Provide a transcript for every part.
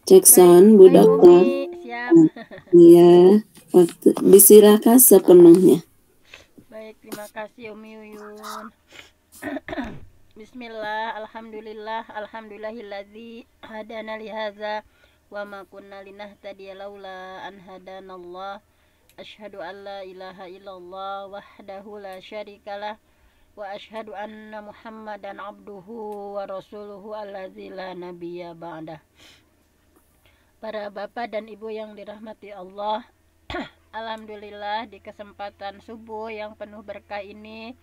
Cek sound Bu Baik Dokter. Umi, siap. Iya, waktu disilahkan sepenuhnya. Baik, terima kasih Umi Uyun. Bismillah, alhamdulillah, alhamdulillahilladzi hadana lihaza wa ma kunna linahtadiya laula an hadanallah. Asyhadu an la ilaha illallah wahdahu la syarikalah wa asyhadu anna Muhammadan abduhu wa rasuluhu allazi la nabiyya ba'dah. Para bapak dan ibu yang dirahmati Allah, alhamdulillah di kesempatan subuh yang penuh berkah ini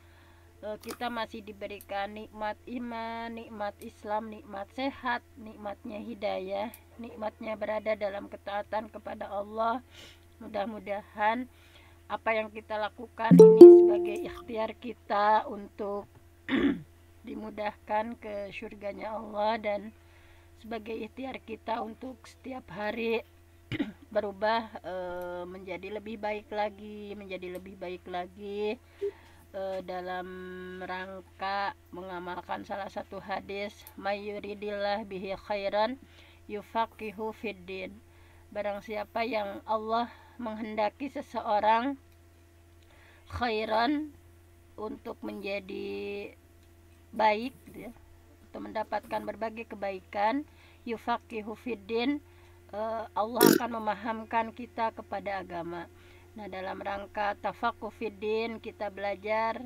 kita masih diberikan nikmat iman, nikmat Islam, nikmat sehat, nikmatnya hidayah, nikmatnya berada dalam ketaatan kepada Allah. Mudah-mudahan apa yang kita lakukan ini sebagai ikhtiar kita untuk dimudahkan ke surganya Allah, dan sebagai ikhtiar kita untuk setiap hari berubah menjadi lebih baik lagi dalam rangka mengamalkan salah satu hadis, mayuridillah bihi khairan yufaqihu fiddin. Barang siapa yang Allah menghendaki seseorang khairan, untuk menjadi baik gitu ya, untuk mendapatkan berbagai kebaikan, yufaqihu fiddin, Allah akan memahamkan kita kepada agama. Nah, dalam rangka tafaqquh fiddin, kita belajar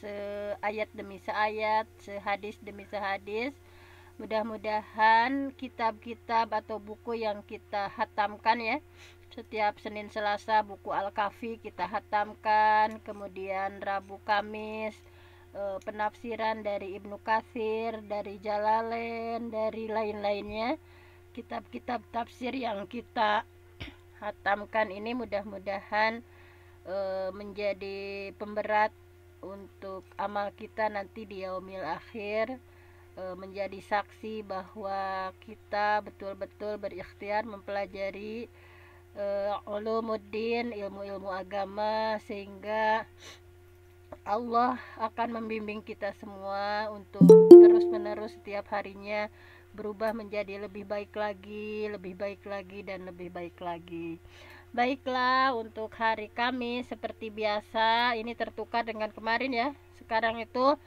seayat demi seayat, sehadis demi sehadis. Mudah-mudahan kitab-kitab atau buku yang kita hatamkan ya, setiap Senin Selasa buku Al-Kafi kita hatamkan, kemudian Rabu Kamis penafsiran dari Ibnu Katsir, dari Jalalain, dari lain-lainnya, kitab-kitab tafsir yang kita hatamkan ini mudah-mudahan menjadi pemberat untuk amal kita nanti di yaumil akhir, menjadi saksi bahwa kita betul-betul berikhtiar mempelajari ulumuddin, ilmu-ilmu agama, sehingga Allah akan membimbing kita semua untuk terus-menerus setiap harinya berubah menjadi lebih baik lagi, lebih baik lagi, dan lebih baik lagi. Baiklah, untuk hari Kamis seperti biasa ini tertukar dengan kemarin ya. Sekarang itu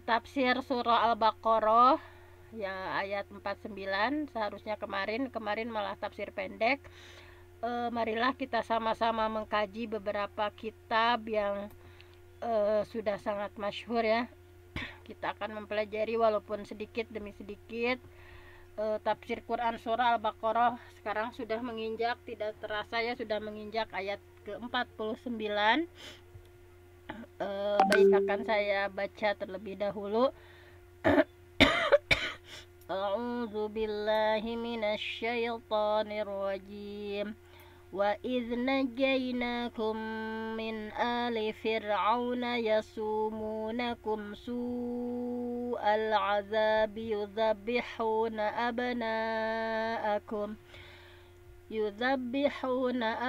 tafsir surah Al-Baqarah ya, ayat 49. Seharusnya kemarin malah tafsir pendek. Marilah kita sama-sama mengkaji beberapa kitab yang sudah sangat masyhur ya. Kita akan mempelajari walaupun sedikit demi sedikit tafsir Quran surah Al-Baqarah. Sekarang sudah menginjak, tidak terasa ya, sudah menginjak ayat ke-49. Baik, akan saya baca terlebih dahulu. A'udzu billahi minasyaitonir rajim. وَإِذْ نَجَّيْنَاكُمْ مِنْ آلِ فِرْعَوْنَ يَسُومُونَكُمْ سُوءَ الْعَذَابِ يُذَبِّحُونَ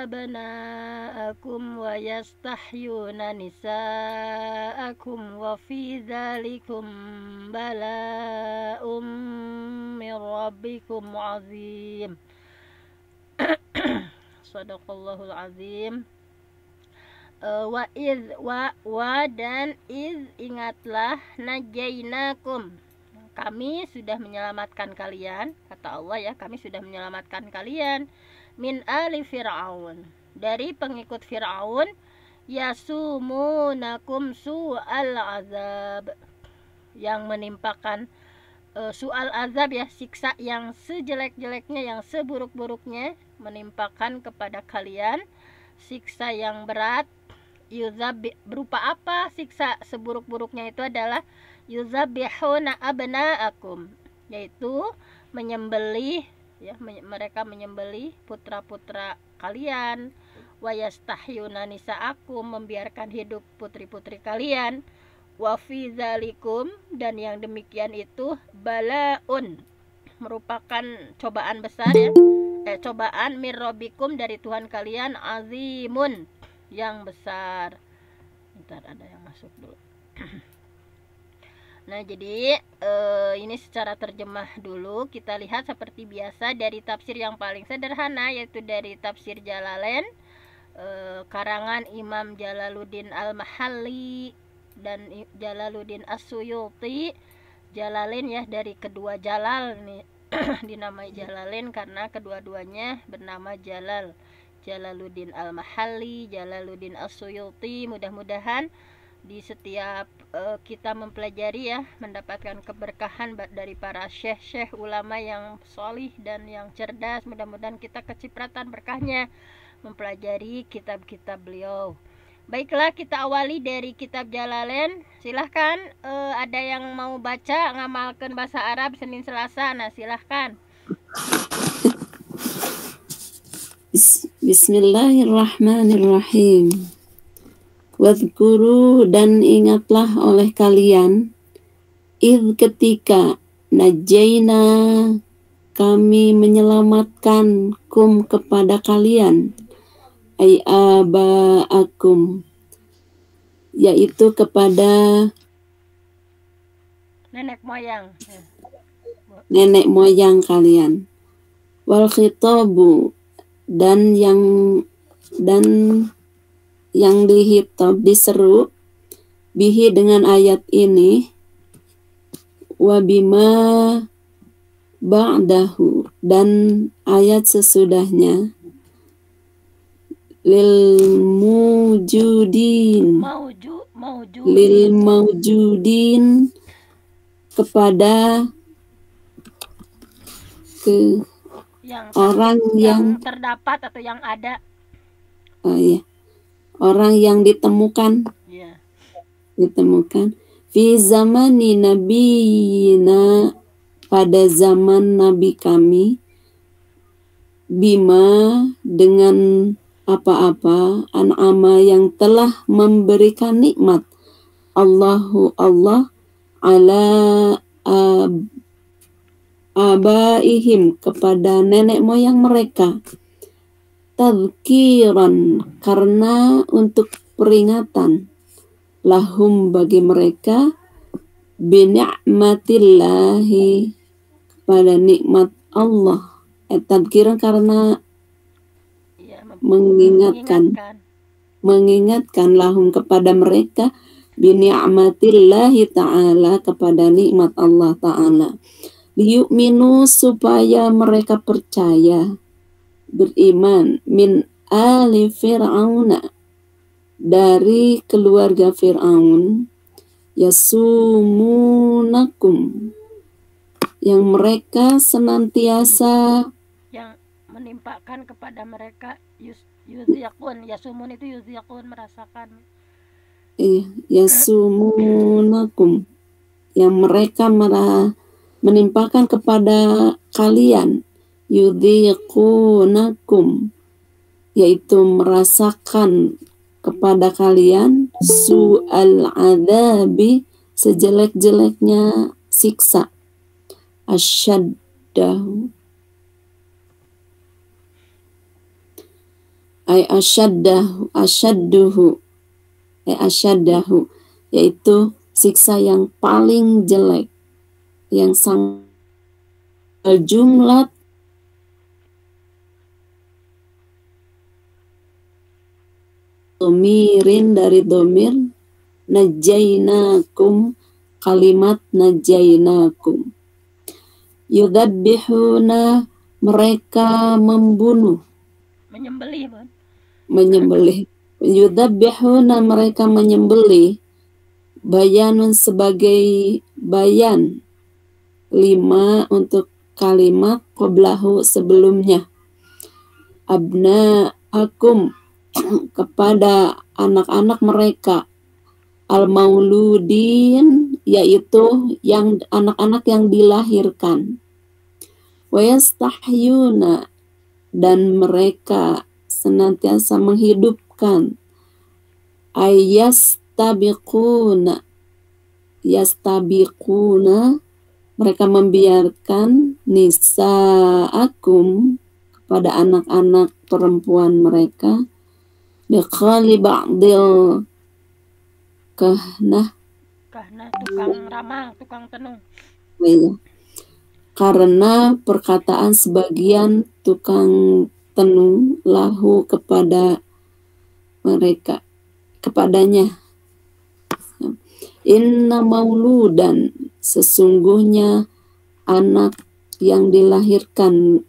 أَبْنَاءَكُمْ وَيَسْتَحْيُونَ نِسَاءَكُمْ وَفِي ذَلِكُمْ بَلَاءٌ مِّن رَّبِّكُمْ عَظِيمٌ. Sadaqallahul azim. Dan ingatlah, najainakum, kami sudah menyelamatkan kalian, kata Allah ya, kami sudah menyelamatkan kalian, min ali fir'aun, dari pengikut Fir'aun, yasumunakum su'al azab, yang menimpakan soal azab ya, siksa yang sejelek-jeleknya, yang seburuk-buruknya, menimpakan kepada kalian siksa yang berat. Berupa apa siksa seburuk-buruknya itu? Adalah yuzabihuna abnaakum, yaitu menyembelih ya, mereka menyembelih putra-putra kalian. Wayastahyuna nisaakum, membiarkan hidup putri-putri kalian. Wa fi zalikum, dan yang demikian itu balaun, merupakan cobaan besar ya, cobaan mir rabbikum, dari Tuhan kalian, azimun, yang besar. Bentar, ada yang masuk dulu. Nah, jadi ini secara terjemah dulu. Kita lihat seperti biasa dari tafsir yang paling sederhana, yaitu dari tafsir Jalalain, karangan Imam Jalaluddin Al-Mahalli dan Jalaluddin As-Suyuti. Jalalain ya, dari kedua Jalal nih dinamai Jalalain karena kedua-duanya bernama Jalal. Jalaluddin Al-Mahalli, Jalaluddin As-Suyuti. Mudah-mudahan di setiap kita mempelajari ya, mendapatkan keberkahan dari para syekh-syekh ulama yang solih dan yang cerdas. Mudah-mudahan kita kecipratan berkahnya mempelajari kitab-kitab beliau. Baiklah, kita awali dari kitab Jalalain. Silahkan, ada yang mau baca ngamalkan bahasa Arab Senin Selasa. Nah, silahkan. Bismillahirrahmanirrahim. Wadhkuru, dan ingatlah oleh kalian, idh ketika najaina, kami menyelamatkan kum kepada kalian, ay abaakum, yaitu kepada Nenek moyang. nenek moyang kalian. Wal khitabu, dan yang dihitab, diseru, bihi dengan ayat ini, wabima ba'dahu, dan ayat sesudahnya, lil mawjudin, kepada orang yang terdapat atau yang ada. Oh iya, orang yang ditemukan. Yeah. Ditemukan fi zamani nabiyina, pada zaman nabi kami, bima, dengan apa-apa, an'ama, yang telah memberikan nikmat, Allahu Allah, ala abaihim, kepada nenek moyang mereka, tadhkiran, karena untuk peringatan, lahum, bagi mereka, bini'matillahi, kepada nikmat Allah. Tadhkiran karena mengingatkan lahum, kepada mereka, bini'matillahi ta'ala, kepada nikmat Allah ta'ala, liyu'minu, supaya mereka percaya, beriman, min ali fir'auna, dari keluarga Fir'aun, yasumunakum, yang mereka senantiasa, yang menimpakan kepada mereka, yuzyakun, yasumun itu yuzyakun, merasakan. Yasumunakum, yang mereka menimpakan kepada kalian, yudhiqunakum, yaitu merasakan kepada kalian, su'al adabi, sejelek-jeleknya siksa, asyaddahu, asyaddahu, yaitu siksa yang paling jelek, yang sangat jumlah domirin, dari domir, najainakum, kalimat najainakum, yudabbihuna, mereka membunuh, menyembelih, yudabbihuna, mereka menyembelih, bayanun, sebagai bayan, 5 untuk kalimat qablahu, sebelumnya, abna'akum, kepada anak-anak mereka, al-mauludin, yaitu yang anak-anak yang dilahirkan, wa yastahyuna, dan mereka senantiasa menghidupkan, yastabiquna, mereka membiarkan, nisaakum, kepada anak-anak perempuan mereka, biqali ba'dil kahnah, Karena tukang ramal, tukang tenung. Iya. Karena perkataan sebagian tukang tenung lahu kepadanya. Inna mauludan, sesungguhnya anak yang dilahirkan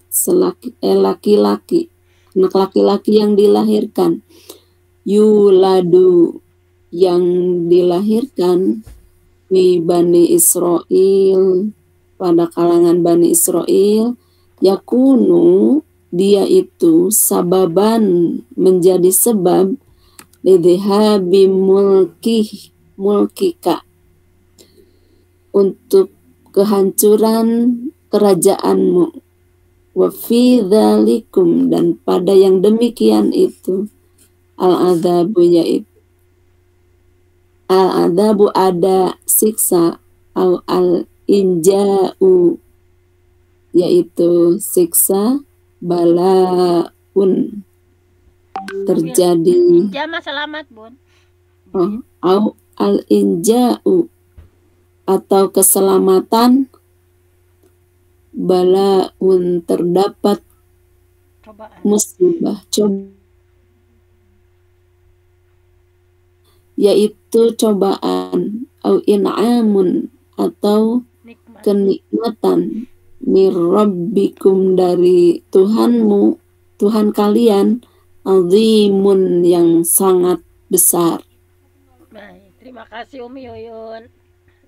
laki-laki, anak laki-laki yang dilahirkan, yuladu, yang dilahirkan di Bani Israel, pada kalangan Bani Israel, yakunu, dia itu sababan, menjadi sebab lidhabi mulkika, untuk kehancuran kerajaanmu, wa fi dzalikum, dan pada yang demikian itu, al-adzabu, yaitu al-adzabu, ada siksa, al-inja'u, yaitu siksa, balaun, terjadi. Injama selamat, Bun. Au al-inja'u, atau keselamatan, balaun, terdapat Cobaan. musibah, yaitu cobaan, au in'amun, atau Nikmat. kenikmatan, mirrabbikum, dari Tuhanmu, Tuhan kalian, azimun, yang sangat besar. Baik, terima kasih Umi Yuyun.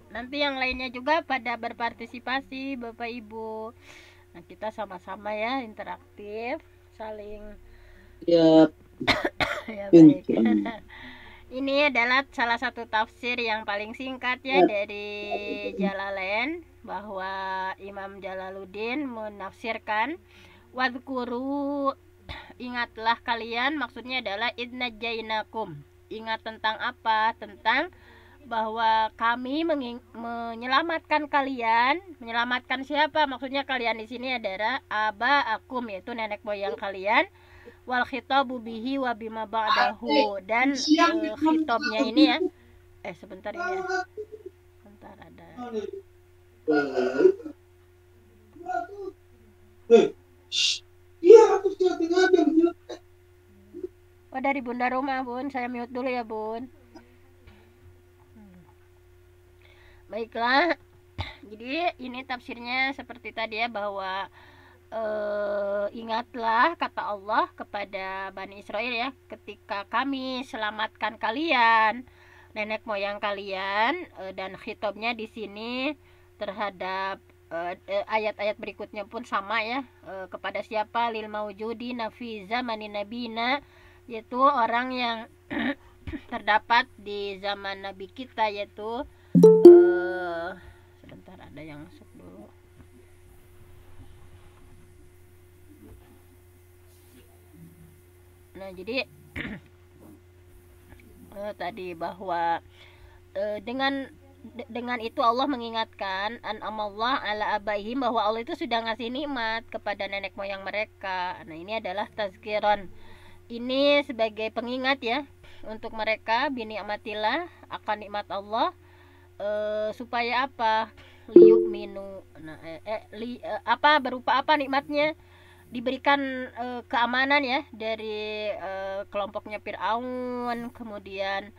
Nanti yang lainnya juga pada berpartisipasi, Bapak Ibu. Nah, kita sama-sama ya, interaktif, saling Ya, ya baik. Ini adalah salah satu tafsir yang paling singkat ya dari Jalalain, bahwa Imam Jalaluddin menafsirkan wadhkuru, ingatlah kalian, maksudnya adalah idnajainakum. Ingat tentang apa? Tentang bahwa kami menyelamatkan kalian. Menyelamatkan siapa? Maksudnya kalian di sini adalah aba akum, yaitu nenek moyang kalian. Wal khitabu bihi wa bima ba'dahu, dan khitabnya ini ya. Sebentar ini ya. Sebentar ada. Oh, dari Bunda Roma, Bun. Saya mute dulu ya, Bun. Baiklah. Jadi ini tafsirnya seperti tadi ya, bahwa ingatlah kata Allah kepada Bani Israel ya, ketika kami selamatkan kalian, nenek moyang kalian, dan khitabnya di sini terhadap ayat-ayat berikutnya pun sama ya, kepada siapa? Lil maujudi nafi zamanin nabina, yaitu orang yang terdapat di zaman nabi kita, yaitu sebentar ada yang masuk dulu. Nah, jadi tadi bahwa dengan itu Allah mengingatkan an'amallah ala abaihim, bahwa Allah itu sudah ngasih nikmat kepada nenek moyang mereka. Nah, ini adalah tazkiran. Ini sebagai pengingat ya untuk mereka bini'matillah, akan nikmat Allah, supaya apa? Liyu'minu. Nah, apa, berupa apa nikmatnya? Diberikan keamanan ya dari kelompoknya Fir'aun. Kemudian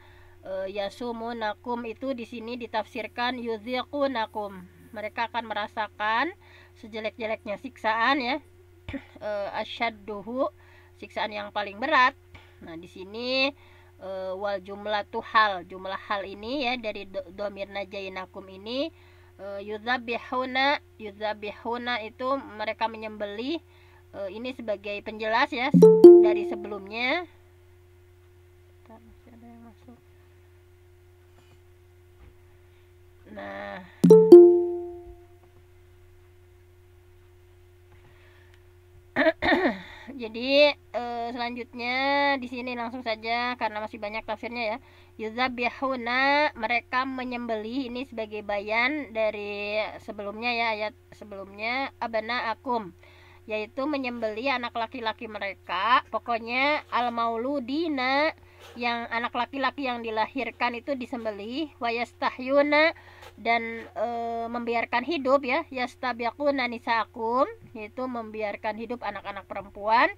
yasumunakum, itu di sini ditafsirkan yudziqunakum, mereka akan merasakan sejelek-jeleknya siksaan ya, asyadduhu, siksaan yang paling berat. Nah, di sini wal jumlatu hal, jumlah hal ini ya dari dhamir najainakum ini, yudzabihuna itu mereka menyembelih. Ini sebagai penjelas ya dari sebelumnya. Masih ada yang masuk. Nah, jadi selanjutnya di sini langsung saja karena masih banyak tafsirnya ya. Yuzabihuna, mereka menyembelih, ini sebagai bayan dari sebelumnya ya, ayat sebelumnya, abana akum, yaitu menyembelih anak laki-laki mereka. Pokoknya al mauludina, yang anak laki-laki yang dilahirkan itu disembelih, wayastahyuna dan membiarkan hidup ya, yastabiquna nisaakum, yaitu membiarkan hidup anak-anak perempuan.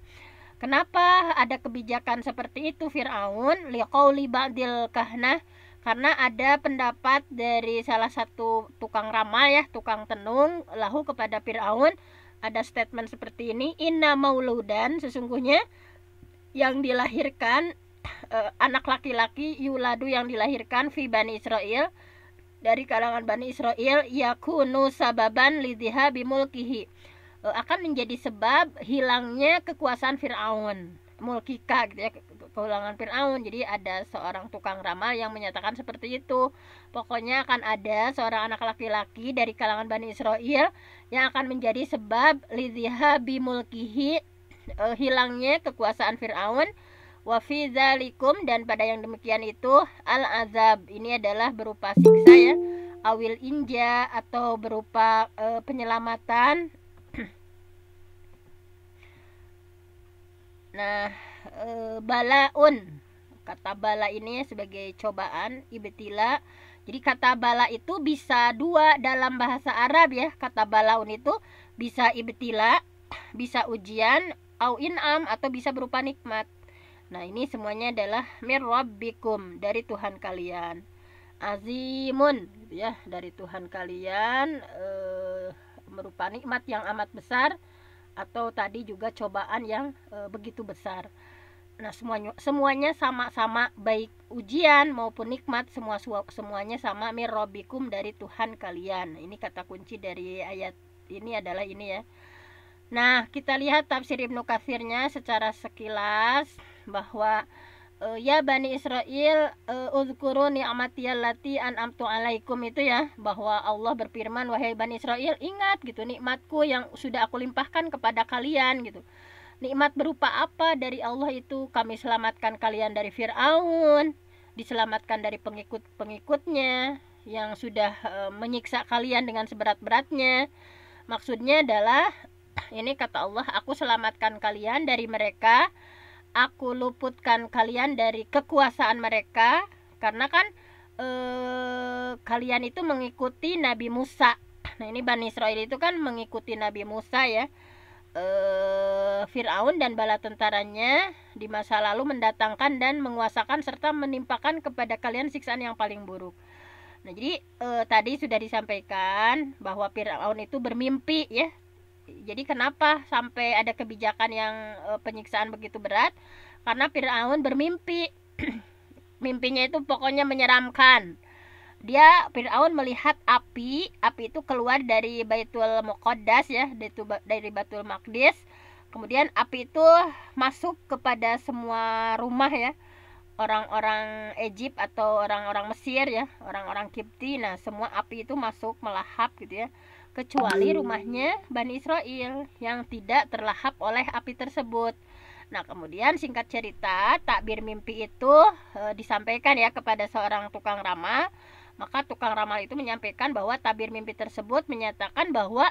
Kenapa ada kebijakan seperti itu Fir'aun? Liqauli ba'dil kahnah, karena ada pendapat dari salah satu tukang ramal ya, tukang tenung, lahu kepada Fir'aun, ada statement seperti ini, inna mauludan, sesungguhnya yang dilahirkan anak laki-laki yuladu yang dilahirkan fi Bani Israel, dari kalangan Bani Israel, yakunu sababan lidhiha bimulkihi, akan menjadi sebab hilangnya kekuasaan Fir'aun, mulkika gitu ya, kehilangan Fir'aun. Jadi ada seorang tukang ramal yang menyatakan seperti itu. Pokoknya akan ada seorang anak laki-laki dari kalangan Bani Israel yang akan menjadi sebab lidhiha bimulkihi, hilangnya kekuasaan Fir'aun. Wa fi dzalikum, dan pada yang demikian itu al-azab, ini adalah berupa siksa ya, awil inja, atau berupa penyelamatan. Nah, balaun, kata bala ini sebagai cobaan, ibtila. Jadi kata bala itu bisa dua dalam bahasa Arab ya. Kata balaun itu bisa ibtila, bisa ujian, au in'am, atau bisa berupa nikmat. Nah, ini semuanya adalah mir rabbikum, dari Tuhan kalian. Azimun gitu ya, dari Tuhan kalian, merupa nikmat yang amat besar, atau tadi juga cobaan yang begitu besar. Nah, semuanya sama-sama, baik ujian maupun nikmat, semuanya sama, mir rabbikum, dari Tuhan kalian. Ini kata kunci dari ayat ini adalah ini ya. Nah, kita lihat tafsir Ibnu Katsirnya secara sekilas, bahwa ya Bani Israel, uzkuru ni'matiyallati an'amtu alaikum, itu ya, bahwa Allah berfirman, wahai Bani Israel, ingat gitu nikmatku yang sudah aku limpahkan kepada kalian gitu. Nikmat berupa apa dari Allah itu? Kami selamatkan kalian dari Fir'aun, diselamatkan dari pengikut-pengikutnya yang sudah menyiksa kalian dengan seberat-beratnya. Maksudnya adalah ini kata Allah, aku selamatkan kalian dari mereka, aku luputkan kalian dari kekuasaan mereka, karena kan kalian itu mengikuti Nabi Musa. Nah, ini Bani Israel itu kan mengikuti Nabi Musa ya. Fir'aun dan bala tentaranya di masa lalu mendatangkan dan menguasakan serta menimpakan kepada kalian siksaan yang paling buruk. Nah, jadi tadi sudah disampaikan bahwa Fir'aun itu bermimpi ya. Jadi kenapa sampai ada kebijakan yang penyiksaan begitu berat? Karena Fir'aun bermimpi. Mimpinya itu pokoknya menyeramkan. Fir'aun melihat api itu keluar dari Baitul Muqaddas ya, dari Baitul Maqdis. Kemudian api itu masuk kepada semua rumah ya, orang-orang Egypt atau orang-orang Mesir ya, orang-orang Kipti. Nah, semua api itu masuk melahap gitu ya, kecuali rumahnya Bani Israel yang tidak terlahap oleh api tersebut. Nah, kemudian singkat cerita, takbir mimpi itu disampaikan ya kepada seorang tukang ramal. Maka tukang ramal itu menyampaikan bahwa tabir mimpi tersebut menyatakan bahwa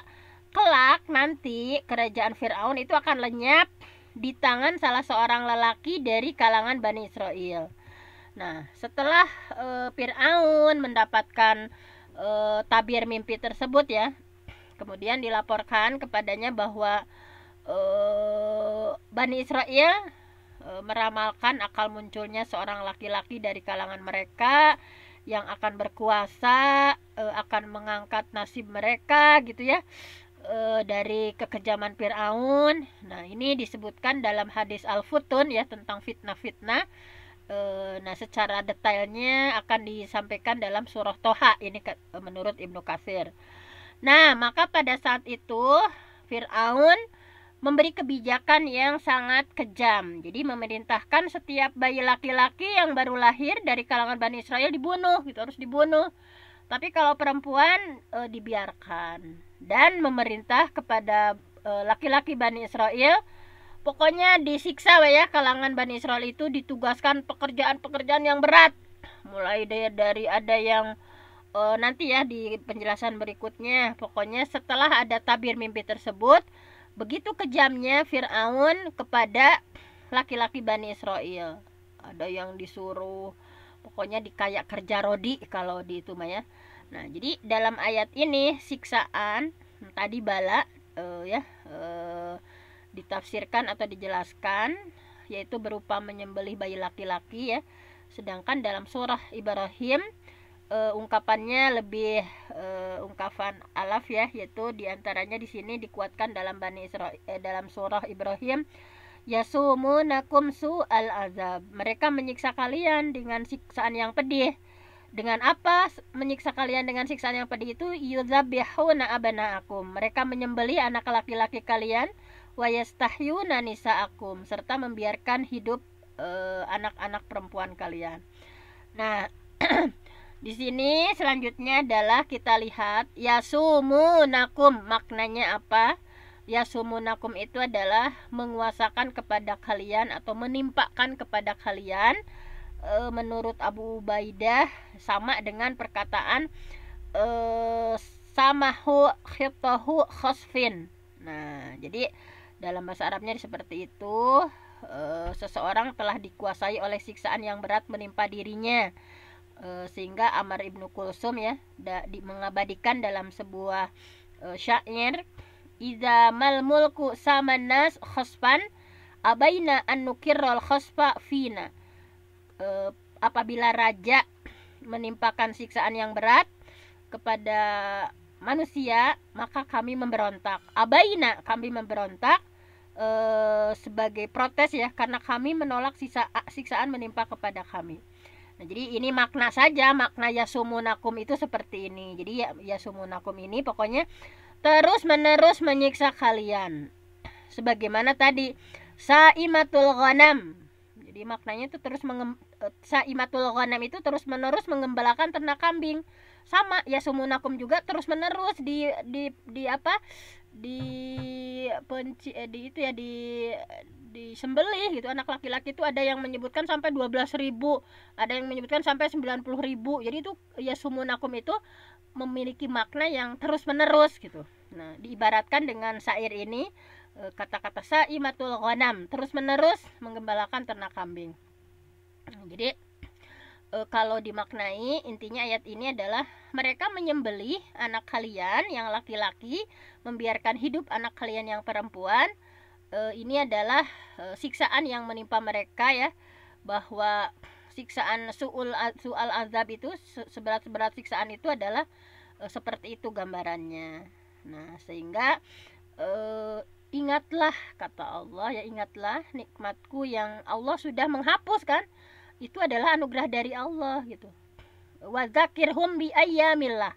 kelak nanti kerajaan Fir'aun itu akan lenyap di tangan salah seorang lelaki dari kalangan Bani Israel. Nah, setelah Fir'aun mendapatkan tabir mimpi tersebut ya, kemudian dilaporkan kepadanya bahwa Bani Israel meramalkan akal munculnya seorang laki-laki dari kalangan mereka yang akan berkuasa, akan mengangkat nasib mereka gitu ya, dari kekejaman Fir'aun. Nah, ini disebutkan dalam hadis Al-Futun ya, tentang fitnah-fitnah. Nah, secara detailnya akan disampaikan dalam surah Toha ini menurut Ibnu Katsir. Nah, maka pada saat itu Fir'aun memberi kebijakan yang sangat kejam. Jadi memerintahkan setiap bayi laki-laki yang baru lahir dari kalangan Bani Israel dibunuh, gitu, harus dibunuh. Tapi kalau perempuan dibiarkan. Dan memerintah kepada laki-laki Bani Israel, pokoknya disiksa ya, kalangan Bani Israel itu ditugaskan pekerjaan-pekerjaan yang berat. Mulai dari ada yang nanti ya di penjelasan berikutnya. Pokoknya setelah ada tabir mimpi tersebut, begitu kejamnya Fir'aun kepada laki-laki Bani Israel. ada yang disuruh pokoknya dikayak kerja rodi kalau di itu mah ya. Nah, jadi dalam ayat ini siksaan tadi bala ditafsirkan atau dijelaskan yaitu berupa menyembelih bayi laki-laki ya. Sedangkan dalam surah Ibrahim ungkapannya lebih ungkapan alaf ya, yaitu diantaranya di sini dikuatkan dalam dalam surah Ibrahim, yasumunakum su'al azab, mereka menyiksa kalian dengan siksaan yang pedih. Dengan apa menyiksa kalian dengan siksaan yang pedih itu? Yudzabihuna abana'akum, mereka menyembelih anak laki-laki kalian, wa yastahyuna nisa'akum, serta membiarkan hidup anak-anak perempuan kalian. Nah, di sini selanjutnya adalah kita lihat yasumunakum, maknanya apa? Yasumunakum itu adalah menguasakan kepada kalian atau menimpakan kepada kalian. Menurut Abu Ubaidah sama dengan perkataan samahu khitahu khosfin. Nah, jadi dalam bahasa Arabnya seperti itu. Seseorang telah dikuasai oleh siksaan yang berat menimpa dirinya, sehingga Amr ibnu Kulsum ya mengabadikan dalam sebuah syair, iza mal mulku saman nas khosfan abaina an nukirrol khosfa fina. Apabila raja menimpakan siksaan yang berat kepada manusia, maka kami memberontak. Abaina, kami memberontak sebagai protes ya, karena kami menolak siksaan menimpa kepada kami. Nah, jadi ini makna saja, makna yasumunakum itu seperti ini. Jadi yasumunakum ini pokoknya terus menerus menyiksa kalian. Sebagaimana tadi saimatul ghanam. Jadi maknanya itu saimatul ghanam itu terus menerus mengembalakan ternak kambing. Sama yasumunakum juga terus menerus disembelih gitu. Anak laki-laki itu ada yang menyebutkan sampai 12.000, ada yang menyebutkan sampai 90.000. Jadi itu yasumunakum itu memiliki makna yang terus menerus gitu. Nah, diibaratkan dengan syair ini, kata-kata saimatul ghanam, terus menerus menggembalakan ternak kambing. Jadi kalau dimaknai, intinya ayat ini adalah mereka menyembelih anak kalian yang laki-laki, membiarkan hidup anak kalian yang perempuan. Ini adalah siksaan yang menimpa mereka ya, bahwa siksaan su'al azab itu, seberat-berat siksaan itu adalah seperti itu gambarannya. Nah, sehingga ingatlah, kata Allah ya, ingatlah nikmatku yang Allah sudah menghapus kan. Itu adalah anugerah dari Allah gitu. Wa dzakirhum bi ayyamillah.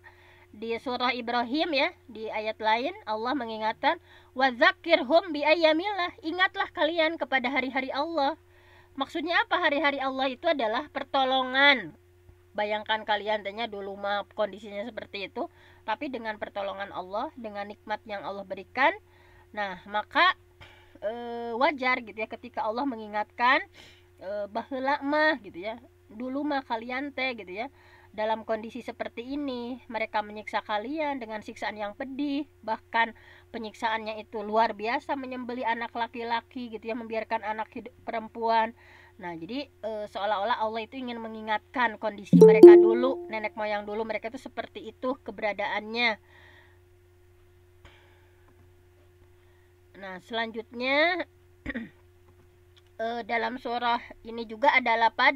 Di surah Ibrahim ya, di ayat lain Allah mengingatkan wa dzakirhum bi ayyamillah, ingatlah kalian kepada hari-hari Allah. Maksudnya apa hari-hari Allah itu? Adalah pertolongan. Bayangkan kalian tanya dulu mah kondisinya seperti itu, tapi dengan pertolongan Allah, dengan nikmat yang Allah berikan. Nah, maka wajar gitu ya ketika Allah mengingatkan baheula mah gitu ya, dulu mah kalian teh gitu ya, dalam kondisi seperti ini mereka menyiksa kalian dengan siksaan yang pedih, bahkan penyiksaannya itu luar biasa, menyembelih anak laki-laki gitu ya, membiarkan anak perempuan. Nah, jadi seolah-olah Allah itu ingin mengingatkan kondisi mereka dulu, nenek moyang dulu mereka itu seperti itu keberadaannya. Nah, selanjutnya dalam surah ini juga ada lapad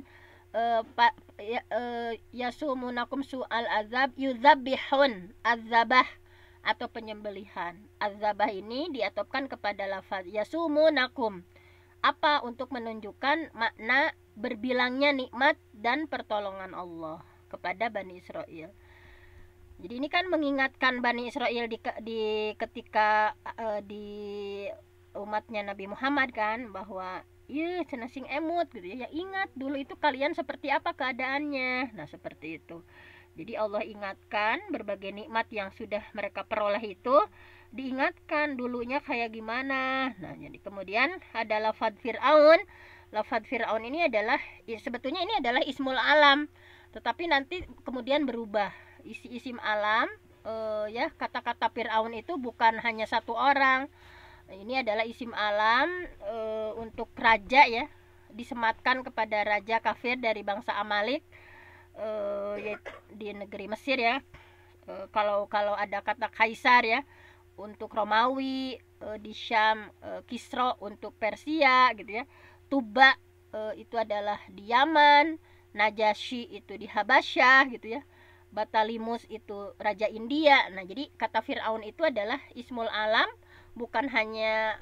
yasumunakum su'al azab yudzabihun, azabah atau penyembelihan. Azabah ini diatopkan kepada lafaz yasumunakum. Apa? Untuk menunjukkan makna berbilangnya nikmat dan pertolongan Allah kepada Bani Israel. Jadi ini kan mengingatkan Bani Israel di ketika di umatnya Nabi Muhammad kan, bahwa iya cenasing emut gitu ya, ingat dulu itu kalian seperti apa keadaannya. Nah, seperti itu. Jadi Allah ingatkan berbagai nikmat yang sudah mereka peroleh itu, diingatkan dulunya kayak gimana. Nah, jadi kemudian ada lafaz Fir'aun. Lafaz Fir'aun ini adalah sebetulnya ini adalah ismul alam, tetapi nanti kemudian berubah isim alam. Ya, kata-kata Fir'aun itu bukan hanya satu orang. Ini adalah isim alam untuk raja ya, disematkan kepada raja kafir dari bangsa Amalik di negeri Mesir ya. Kalau ada kata kaisar ya untuk Romawi, di Syam Kisro untuk Persia gitu ya. Tuba itu adalah di Yaman, Najasyi itu di Habasyah gitu ya. Batalimus itu raja India. Nah, jadi kata Fir'aun itu adalah ismul alam, bukan hanya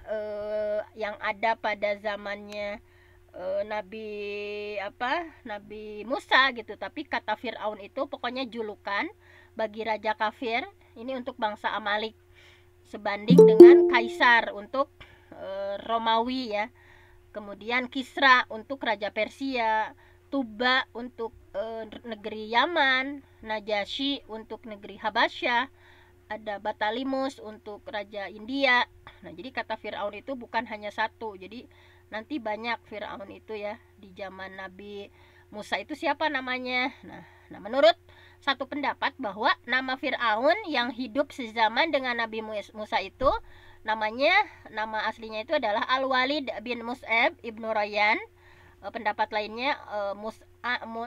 yang ada pada zamannya Nabi Musa gitu, tapi kata Fir'aun itu pokoknya julukan bagi raja kafir ini untuk bangsa Amalik, sebanding dengan kaisar untuk Romawi ya, kemudian Kisra untuk raja Persia, Tuba untuk negeri Yaman, Najasyi untuk negeri Habasyah, ada Batalimus untuk raja India. Nah, jadi kata Fir'aun itu bukan hanya satu, jadi nanti banyak Fir'aun itu ya. Di zaman Nabi Musa itu siapa namanya? Nah, menurut satu pendapat bahwa nama Fir'aun yang hidup sezaman dengan Nabi Musa itu nama aslinya itu adalah Al-Walid bin Mus'ab ibnu Rayyan. Pendapat lainnya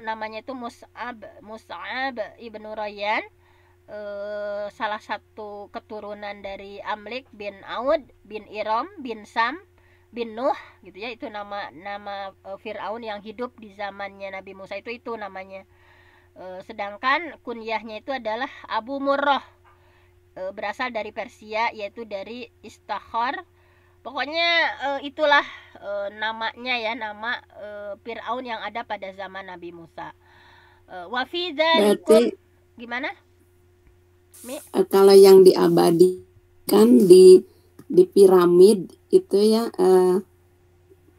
namanya itu Mus'ab ibnu Rayyan, salah satu keturunan dari Amlik bin Aud bin Iram bin Sam bin Nuh gitu ya. Itu nama Fir'aun yang hidup di zamannya Nabi Musa itu namanya. Sedangkan kunyahnya itu adalah Abu Murrah, berasal dari Persia, yaitu dari Istakhar. Pokoknya itulah namanya ya, nama Fir'aun yang ada pada zaman Nabi Musa. Wa fi dzalikum, gimana? Kalau yang diabadikan di piramid itu ya,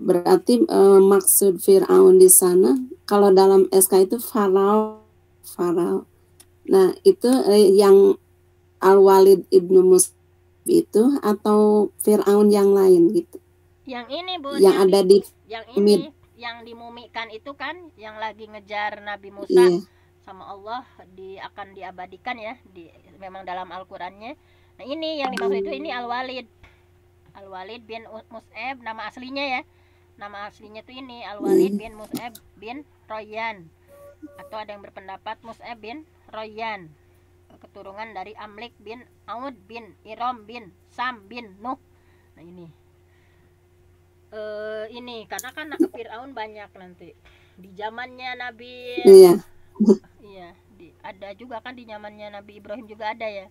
berarti maksud Fir'aun di sana kalau dalam SK itu Farao. Nah, itu yang Al-Walid ibnu Mus'ab itu atau Fir'aun yang lain gitu? Yang ini Bu, yang ada di yang ini yang dimumikan itu kan, yang lagi ngejar Nabi Musa sama Allah akan diabadikan ya, memang dalam Al-Qur'annya. Nah, ini yang dimaksud itu ini Al-Walid bin Mus'ab, nama aslinya ya. Nama aslinya tuh ini Al-Walid bin Mus'ab bin Rayyan, atau ada yang berpendapat Mus'ab bin Rayyan, keturunan dari Amlik bin Aud bin Iram bin Sam bin Nuh. Nah, ini karena kan Fir'aun banyak nanti di zamannya Nabi. Iya, ada juga kan di zamannya Nabi Ibrahim juga ada ya.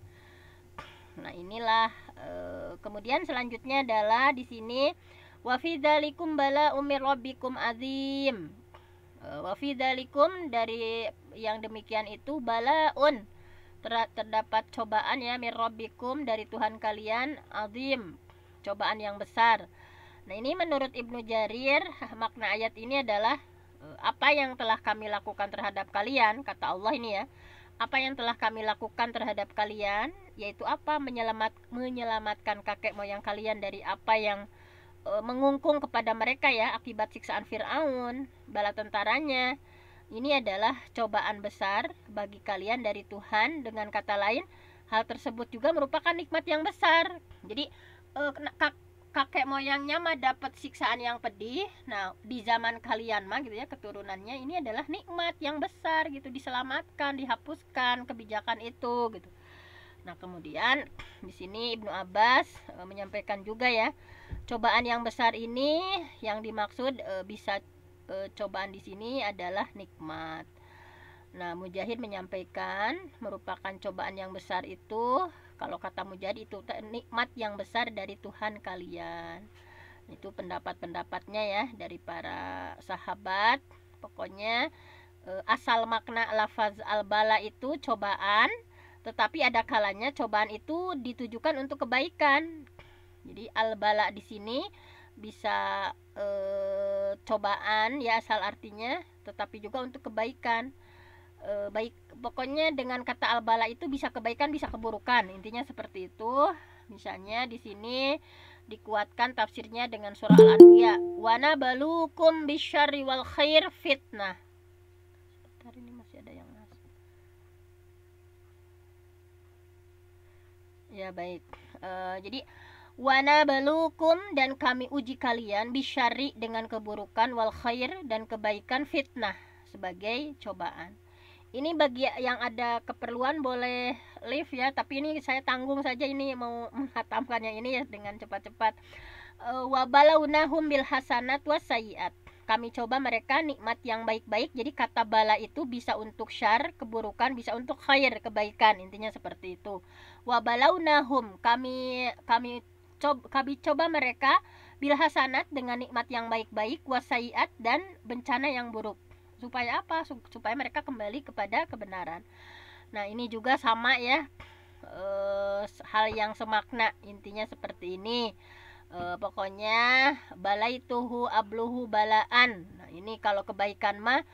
Nah, inilah kemudian selanjutnya adalah di sini wa fi dzalikum bala'um mir rabbikum azim. Wa fi dzalikum, dari yang demikian itu, bala'un, terdapat cobaan ya, mir rabbikum, dari Tuhan kalian, azim, cobaan yang besar. Nah, ini menurut Ibnu Jarir, makna ayat ini adalah apa yang telah kami lakukan terhadap kalian, kata Allah ini ya. Apa yang telah kami lakukan terhadap kalian, yaitu apa? Menyelamatkan kakek moyang kalian dari apa yang mengungkung kepada mereka ya, akibat siksaan Fir'aun, bala tentaranya. Ini adalah cobaan besar bagi kalian dari Tuhan. Dengan kata lain, hal tersebut juga merupakan nikmat yang besar. Jadi kakek moyangnya mah dapat siksaan yang pedih. Nah, di zaman kalian mah gitu ya, keturunannya ini adalah nikmat yang besar gitu, diselamatkan, dihapuskan kebijakan itu gitu. Nah, kemudian di sini Ibnu Abbas menyampaikan juga ya, cobaan yang besar ini yang dimaksud bisa cobaan di sini adalah nikmat. Nah, Mujahid menyampaikan merupakan cobaan yang besar itu, kalau kata Mujahid itu nikmat yang besar dari Tuhan kalian. Itu pendapat-pendapatnya ya dari para sahabat. Pokoknya asal makna lafaz al-bala itu cobaan, tetapi ada kalanya cobaan itu ditujukan untuk kebaikan. Jadi al-bala di sini bisa cobaan ya asal artinya, tetapi juga untuk kebaikan. Baik, pokoknya dengan kata al-bala itu bisa kebaikan bisa keburukan, intinya seperti itu. Misalnya di sini dikuatkan tafsirnya dengan surah Al-Anbiya, wa nabalukum bisyarri wal khair fitnah. Sebentar, ini masih ada yang masuk ya. Baik, jadi Wana belukum, dan kami uji kalian, bisyari, dengan keburukan, wal khair, dan kebaikan, fitnah, sebagai cobaan. Ini bagi yang ada keperluan boleh live ya, tapi ini saya tanggung saja, ini mau menghatamkannya ini ya dengan cepat-cepat. Wabalaunahum bil hasanat wassayiat. Kami coba mereka nikmat yang baik-baik. Jadi kata bala itu bisa untuk syar, keburukan, bisa untuk khair, kebaikan. Intinya seperti itu. Wabalaunahum, kami coba mereka bil hasanat, dengan nikmat yang baik-baik, wassayiat, dan bencana yang buruk. Supaya apa? Supaya mereka kembali kepada kebenaran. Nah, ini juga sama ya, hal yang semakna. Intinya seperti ini. Pokoknya balaituhu abluhu balaan. Nah, ini kalau kebaikan mah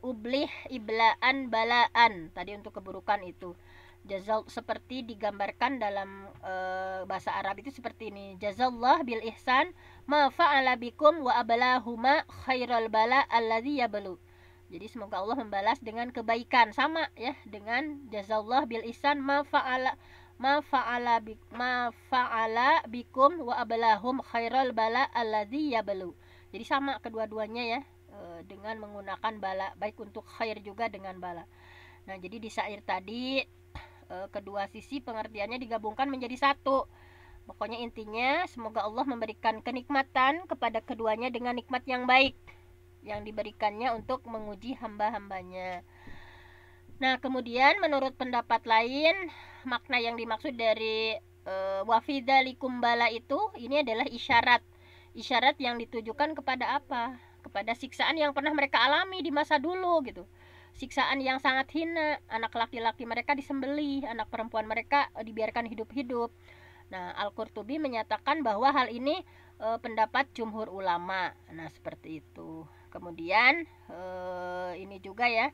ublih iblaan balaan. Tadi untuk keburukan itu. Jazal, seperti digambarkan dalam bahasa Arab itu seperti ini. Jazallah bil ihsan ma fa'ala bikum wa abalahuma khairal bala alladzi yablu. Jadi semoga Allah membalas dengan kebaikan, sama ya dengan jazallah bil ihsan ma fa'ala bikum wa abalahum khairal bala alladzi yablu. Jadi sama kedua-duanya ya, dengan menggunakan bala, baik untuk khair juga dengan bala. Nah, jadi di syair tadi kedua sisi pengertiannya digabungkan menjadi satu. Pokoknya intinya semoga Allah memberikan kenikmatan kepada keduanya dengan nikmat yang baik yang diberikannya untuk menguji hamba-hambanya. Nah, kemudian menurut pendapat lain, makna yang dimaksud dari wafidalikum bala itu, ini adalah isyarat yang ditujukan kepada apa? Kepada siksaan yang pernah mereka alami di masa dulu gitu. Siksaan yang sangat hina, anak laki-laki mereka disembelih, anak perempuan mereka dibiarkan hidup-hidup. Nah, Al-Qurtubi menyatakan bahwa hal ini pendapat jumhur ulama. Nah, seperti itu. Kemudian ini juga ya,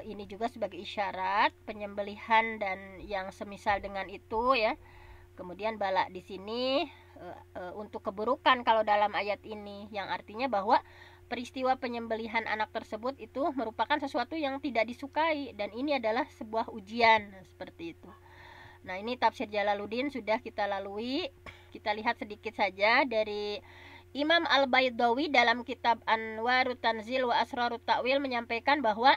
ini juga sebagai isyarat penyembelihan dan yang semisal dengan itu ya. Kemudian bala di sini untuk keburukan kalau dalam ayat ini, yang artinya bahwa peristiwa penyembelihan anak tersebut itu merupakan sesuatu yang tidak disukai, dan ini adalah sebuah ujian. Seperti itu. Nah, ini tafsir Jalaluddin sudah kita lalui. Kita lihat sedikit saja dari Imam Al-Baydawi dalam kitab Anwarut Tanzil wa Asrarut Ta'wil menyampaikan bahwa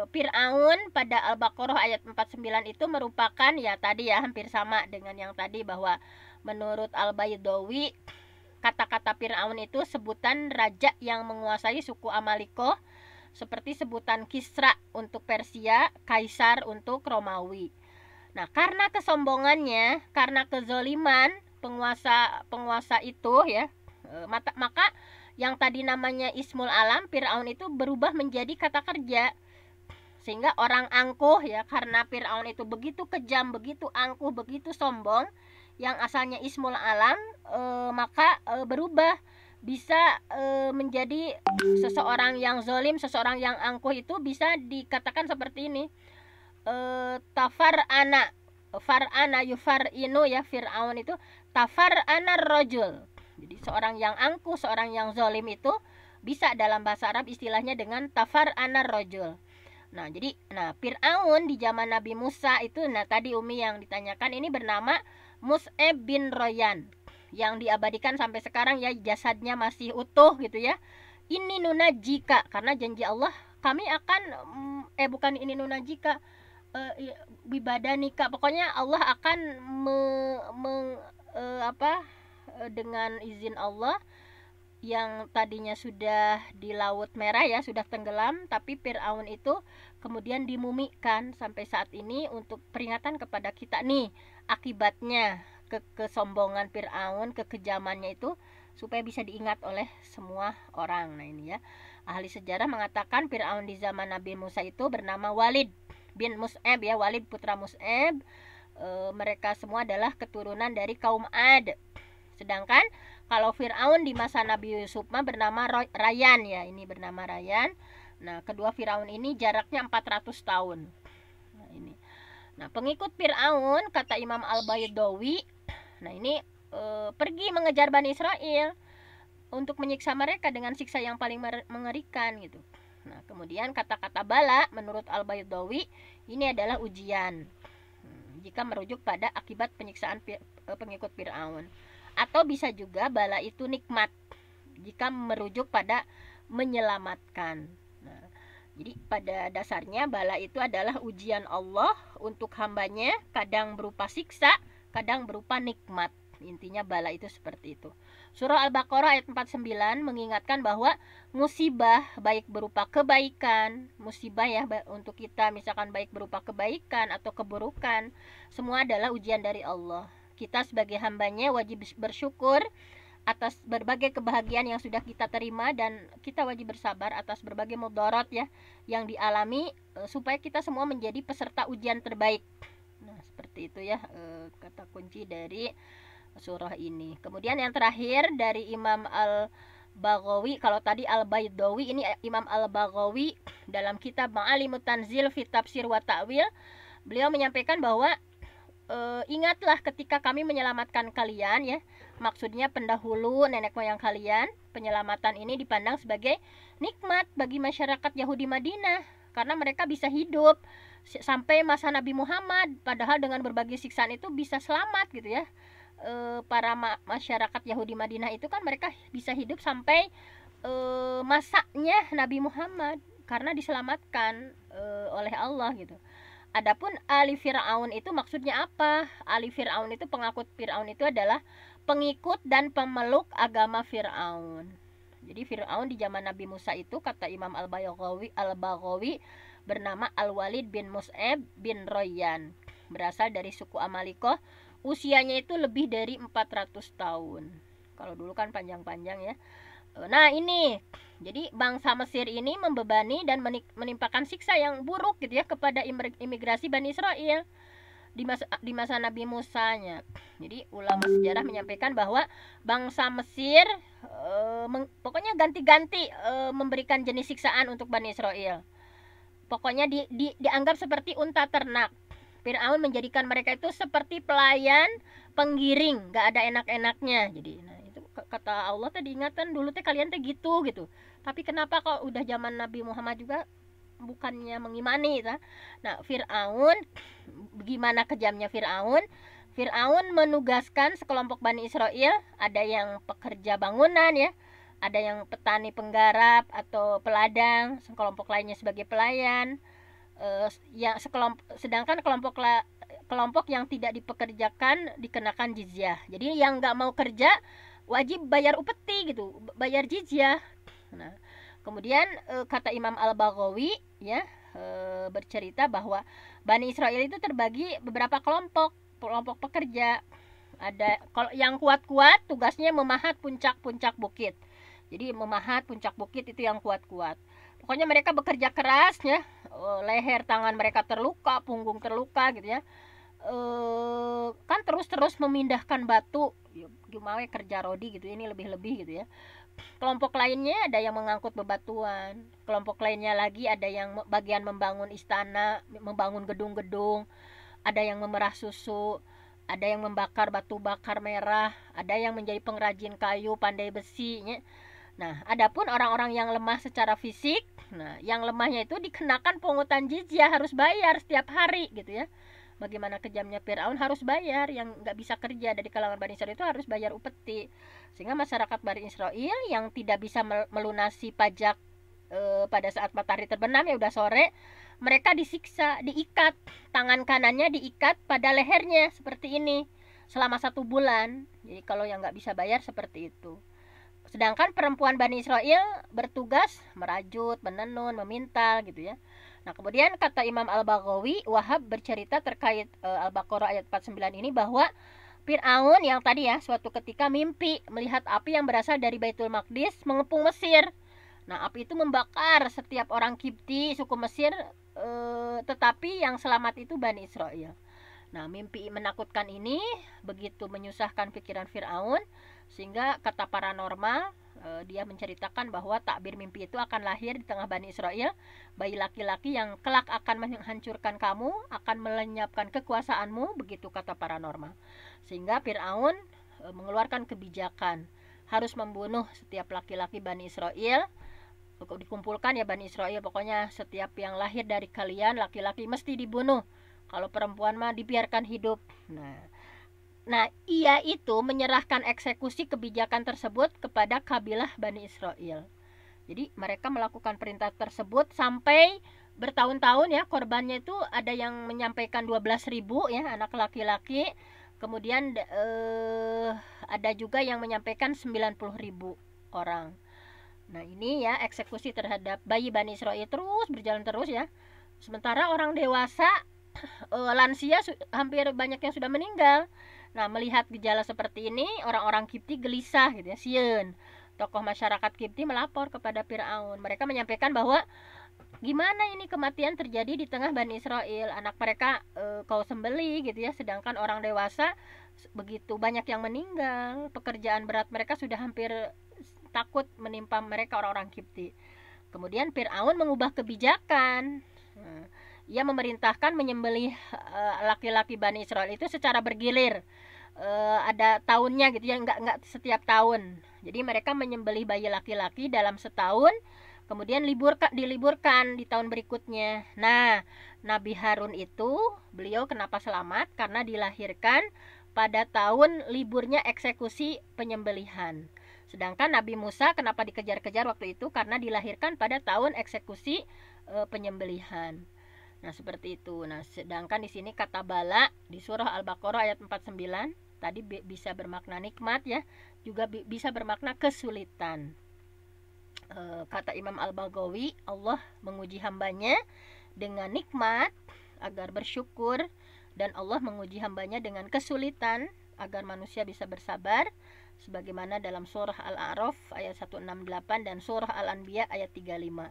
Fir'aun pada Al-Baqarah ayat 49 itu merupakan, ya tadi ya hampir sama dengan yang tadi, bahwa menurut Al-Baydawi kata-kata Fir'aun itu sebutan raja yang menguasai suku Amalikoh, seperti sebutan Kisra untuk Persia, Kaisar untuk Romawi. Nah, karena kesombongannya, karena kezoliman penguasa itu ya, maka yang tadi namanya Ismul Alam, Fir'aun itu berubah menjadi kata kerja. Sehingga orang angkuh ya, karena Fir'aun itu begitu kejam, begitu angkuh, begitu sombong, yang asalnya Ismul Alam maka berubah, bisa menjadi seseorang yang zolim, seseorang yang angkuh itu bisa dikatakan seperti ini. Far'ana yufar'inu ya, Fir'aun itu tafar'ana rajul. Jadi seorang yang angkuh, seorang yang zolim itu bisa dalam bahasa Arab istilahnya dengan tafar'ana rajul. Nah, jadi Fir'aun di zaman Nabi Musa itu, nah tadi Umi yang ditanyakan, ini bernama Mus'ab bin Royan, yang diabadikan sampai sekarang ya, jasadnya masih utuh gitu ya. Ini nunajika, karena janji Allah, kami akan bukan ini nunajika, bibadanika, pokoknya Allah akan dengan izin Allah, yang tadinya sudah di Laut Merah ya, sudah tenggelam, tapi Fir'aun itu kemudian dimumikan sampai saat ini untuk peringatan kepada kita nih, akibatnya kesombongan Fir'aun, kekejamannya itu, supaya bisa diingat oleh semua orang. Nah, ini ya, ahli sejarah mengatakan Fir'aun di zaman Nabi Musa itu bernama Walid bin Mus'ab ya, Walid putra Mus'ab. Mereka semua adalah keturunan dari kaum Ad. Sedangkan kalau Fir'aun di masa Nabi Yusuf mah bernama Rayyan ya, ini bernama Rayyan. Nah, kedua Fir'aun ini jaraknya 400 tahun. Nah, ini. Nah, pengikut Fir'aun kata Imam Al-Baydawi, nah ini pergi mengejar Bani Israel untuk menyiksa mereka dengan siksa yang paling mengerikan gitu. Nah, kemudian kata-kata bala menurut Al-Baydawi ini adalah ujian. Jika merujuk pada akibat penyiksaan pengikut Fir'aun. Atau bisa juga bala itu nikmat jika merujuk pada menyelamatkan. Nah, jadi pada dasarnya bala itu adalah ujian Allah untuk hambanya, kadang berupa siksa, kadang berupa nikmat. Intinya bala itu seperti itu. Surah Al-Baqarah ayat 49 mengingatkan bahwa musibah baik berupa kebaikan, musibah ya untuk kita misalkan baik berupa kebaikan atau keburukan, semua adalah ujian dari Allah. Kita sebagai hambanya wajib bersyukur atas berbagai kebahagiaan yang sudah kita terima, dan kita wajib bersabar atas berbagai mudarat ya yang dialami, supaya kita semua menjadi peserta ujian terbaik. Nah, seperti itu ya kata kunci dari surah ini. Kemudian yang terakhir dari Imam Al-Baghawi, kalau tadi Al-Baydawi, ini Imam Al-Baghawi dalam kitab Ma'alimut Tanzil fi Tafsir wa Ta'wil, beliau menyampaikan bahwa ingatlah ketika kami menyelamatkan kalian ya. Maksudnya pendahulu nenek moyang kalian, penyelamatan ini dipandang sebagai nikmat bagi masyarakat Yahudi Madinah karena mereka bisa hidup sampai masa Nabi Muhammad, padahal dengan berbagai siksaan itu bisa selamat gitu ya. Para masyarakat Yahudi Madinah itu kan mereka bisa hidup sampai masanya Nabi Muhammad karena diselamatkan oleh Allah gitu. Adapun Ali Fir'aun itu maksudnya apa? Ali Fir'aun itu, pengikut Fir'aun itu adalah pengikut dan pemeluk agama Fir'aun. Jadi Fir'aun di zaman Nabi Musa itu, kata Imam Al-Baghawi bernama Al-Walid bin Mus'ab bin Royan, berasal dari suku Amalikoh. Usianya itu lebih dari 400 tahun. Kalau dulu kan panjang-panjang ya. Nah ini, jadi bangsa Mesir ini membebani dan menimpakan siksa yang buruk gitu ya kepada imigrasi Bani Israel di masa Nabi Musanya. Jadi ulama sejarah menyampaikan bahwa bangsa Mesir pokoknya ganti-ganti memberikan jenis siksaan untuk Bani Israel. Pokoknya dianggap seperti unta ternak. Fir'aun menjadikan mereka itu seperti pelayan penggiring, gak ada enak-enaknya. Jadi kata Allah tadi, ingatan dulu teh kalian teh gitu. Tapi kenapa kok udah zaman Nabi Muhammad juga bukannya mengimani ta? Nah, Fir'aun, gimana kejamnya Fir'aun? Fir'aun menugaskan sekelompok Bani Israel, ada yang pekerja bangunan ya, ada yang petani penggarap atau peladang, sekelompok lainnya sebagai pelayan. Sedangkan kelompok yang tidak dipekerjakan dikenakan jizyah. Jadi yang nggak mau kerja wajib bayar upeti gitu, bayar jizyah. Nah, kemudian kata Imam Al-Baghawi ya, bercerita bahwa Bani Israel itu terbagi beberapa kelompok pekerja. Ada yang kuat-kuat tugasnya memahat puncak-puncak bukit. Jadi memahat puncak bukit itu yang kuat-kuat. Pokoknya mereka bekerja keras ya, leher tangan mereka terluka, punggung terluka gitu ya. Kan terus memindahkan batu, gimana kerja rodi gitu, ini lebih-lebih gitu ya. Kelompok lainnya ada yang mengangkut bebatuan, kelompok lainnya lagi ada yang bagian membangun istana, membangun gedung-gedung, ada yang memerah susu, ada yang membakar batu bakar merah, ada yang menjadi pengrajin kayu, pandai besinya. Nah, adapun orang-orang yang lemah secara fisik, nah yang lemahnya itu dikenakan pungutan jizyah, harus bayar setiap hari gitu ya. Bagaimana kejamnya Fir'aun, harus bayar. Yang nggak bisa kerja dari kalangan Bani Israel itu harus bayar upeti. Sehingga masyarakat Bani Israel yang tidak bisa melunasi pajak pada saat matahari terbenam ya udah sore, mereka disiksa, diikat, tangan kanannya diikat pada lehernya seperti ini selama 1 bulan. Jadi kalau yang nggak bisa bayar seperti itu. Sedangkan perempuan Bani Israel bertugas merajut, menenun, memintal gitu ya. Nah, kemudian kata Imam Al-Baghawi, Wahab bercerita terkait Al-Baqarah ayat 49 ini bahwa Fir'aun yang tadi ya suatu ketika mimpi melihat api yang berasal dari Baitul Maqdis mengepung Mesir. Nah, api itu membakar setiap orang Kipti suku Mesir, tetapi yang selamat itu Bani Israel. Nah, mimpi menakutkan ini begitu menyusahkan pikiran Fir'aun sehingga kata paranormal, dia menceritakan bahwa takbir mimpi itu akan lahir di tengah Bani Israel, bayi laki-laki yang kelak akan menghancurkan kamu, akan melenyapkan kekuasaanmu, begitu kata paranormal. Sehingga Fir'aun mengeluarkan kebijakan harus membunuh setiap laki-laki Bani Israel. Dikumpulkan ya Bani Israel, pokoknya setiap yang lahir dari kalian laki-laki mesti dibunuh, kalau perempuan mah dibiarkan hidup. Nah, Nah, ia itu menyerahkan eksekusi kebijakan tersebut kepada kabilah Bani Israel. Jadi mereka melakukan perintah tersebut sampai bertahun-tahun ya. Korbannya itu ada yang menyampaikan 12.000 ya, anak laki-laki. Kemudian ada juga yang menyampaikan 90.000 orang. Nah, ini ya eksekusi terhadap bayi Bani Israel terus berjalan terus ya. Sementara orang dewasa, lansia hampir banyak yang sudah meninggal. Nah, melihat gejala seperti ini, orang-orang Kipti gelisah gitu ya, sieun. Tokoh masyarakat Kipti melapor kepada Firaun. Mereka menyampaikan bahwa gimana ini kematian terjadi di tengah Bani Israel, anak mereka kau sembeli gitu ya, sedangkan orang dewasa begitu banyak yang meninggal, pekerjaan berat mereka sudah hampir takut menimpa mereka orang-orang Kipti. Kemudian Firaun mengubah kebijakan. Ia memerintahkan menyembelih laki-laki Bani Israel itu secara bergilir. Ada tahunnya gitu ya, nggak setiap tahun. Jadi mereka menyembelih bayi laki-laki dalam setahun, kemudian diliburkan di tahun berikutnya. Nah, Nabi Harun itu, beliau kenapa selamat? Karena dilahirkan pada tahun liburnya eksekusi penyembelihan. Sedangkan Nabi Musa kenapa dikejar-kejar waktu itu? Karena dilahirkan pada tahun eksekusi penyembelihan. Nah, seperti itu. Nah, sedangkan di sini kata bala di surah Al-Baqarah ayat 49 tadi bisa bermakna nikmat ya, juga bisa bermakna kesulitan. Kata Imam Al-Baghawi, Allah menguji hambanya dengan nikmat agar bersyukur, dan Allah menguji hambanya dengan kesulitan agar manusia bisa bersabar, sebagaimana dalam surah Al-A'raf ayat 168 dan surah Al-Anbiya ayat 35.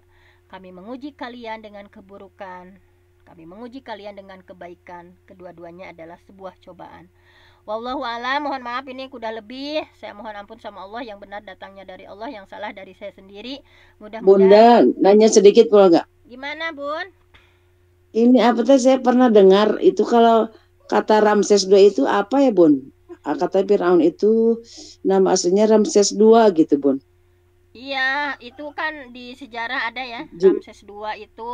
Kami menguji kalian dengan keburukan, kami menguji kalian dengan kebaikan. Kedua-duanya adalah sebuah cobaan. Wallahu a'lam. Mohon maaf ini udah lebih. Saya mohon ampun sama Allah. Yang benar datangnya dari Allah, yang salah dari saya sendiri. Bunda, nanya sedikit boleh nggak? Gimana, Bun? Ini apa teh saya pernah dengar itu kalau kata Ramses II itu apa ya, Bun? Kata Firaun itu nama aslinya Ramses II gitu, Bun. Iya, itu kan di sejarah ada ya. Ramses II itu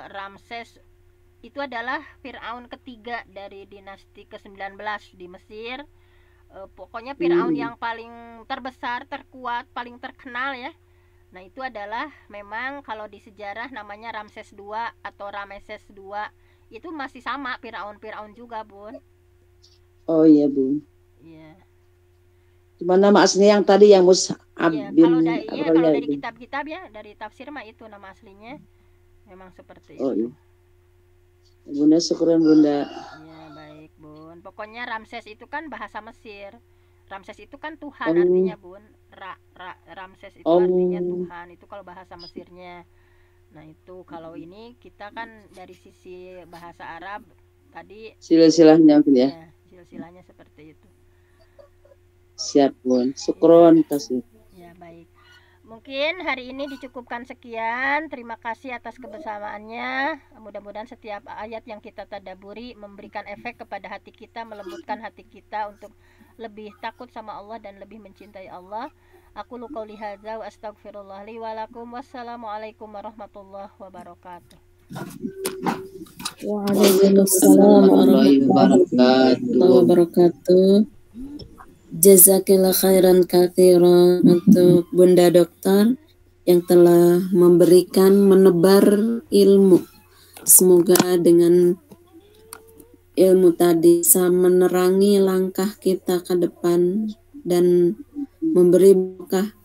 Ramses itu adalah Firaun ketiga dari dinasti ke-19 di Mesir. Pokoknya Firaun yang paling terbesar, terkuat, paling terkenal ya. Nah, itu adalah memang kalau di sejarah namanya Ramses II atau Rameses II. Itu masih sama Firaun juga, Bun. Oh iya, Bun. Iya. Cuma nama aslinya yang tadi yang Mus'ab bin kalau dari kitab-kitab ya, dari tafsir mah itu nama aslinya memang seperti itu. Iya. Bunda, syukuran Bunda. Ya, baik, Bun. Pokoknya Ramses itu kan bahasa Mesir. Ramses itu kan Tuhan artinya, Bun. Ramses itu artinya Tuhan. Itu kalau bahasa Mesirnya. Nah, itu kalau ini kita kan dari sisi bahasa Arab tadi silsilahnya ya. Ya, silsilahnya seperti itu. Siap, Bun. Syukron kasih. Ya, baik. Mungkin hari ini dicukupkan sekian. Terima kasih atas kebersamaannya. Mudah-mudahan setiap ayat yang kita tadaburi memberikan efek kepada hati kita, melembutkan hati kita untuk lebih takut sama Allah dan lebih mencintai Allah. Aku qouli hadza wa astaghfirullah li wa lakum. Wassalamualaikum warahmatullahi wabarakatuh. Waalaikumsalam warahmatullahi wabarakatuh. Jazakillah khairan katsiran untuk Bunda Dokter yang telah menebar ilmu. Semoga dengan ilmu tadi bisa menerangi langkah kita ke depan dan memberi berkah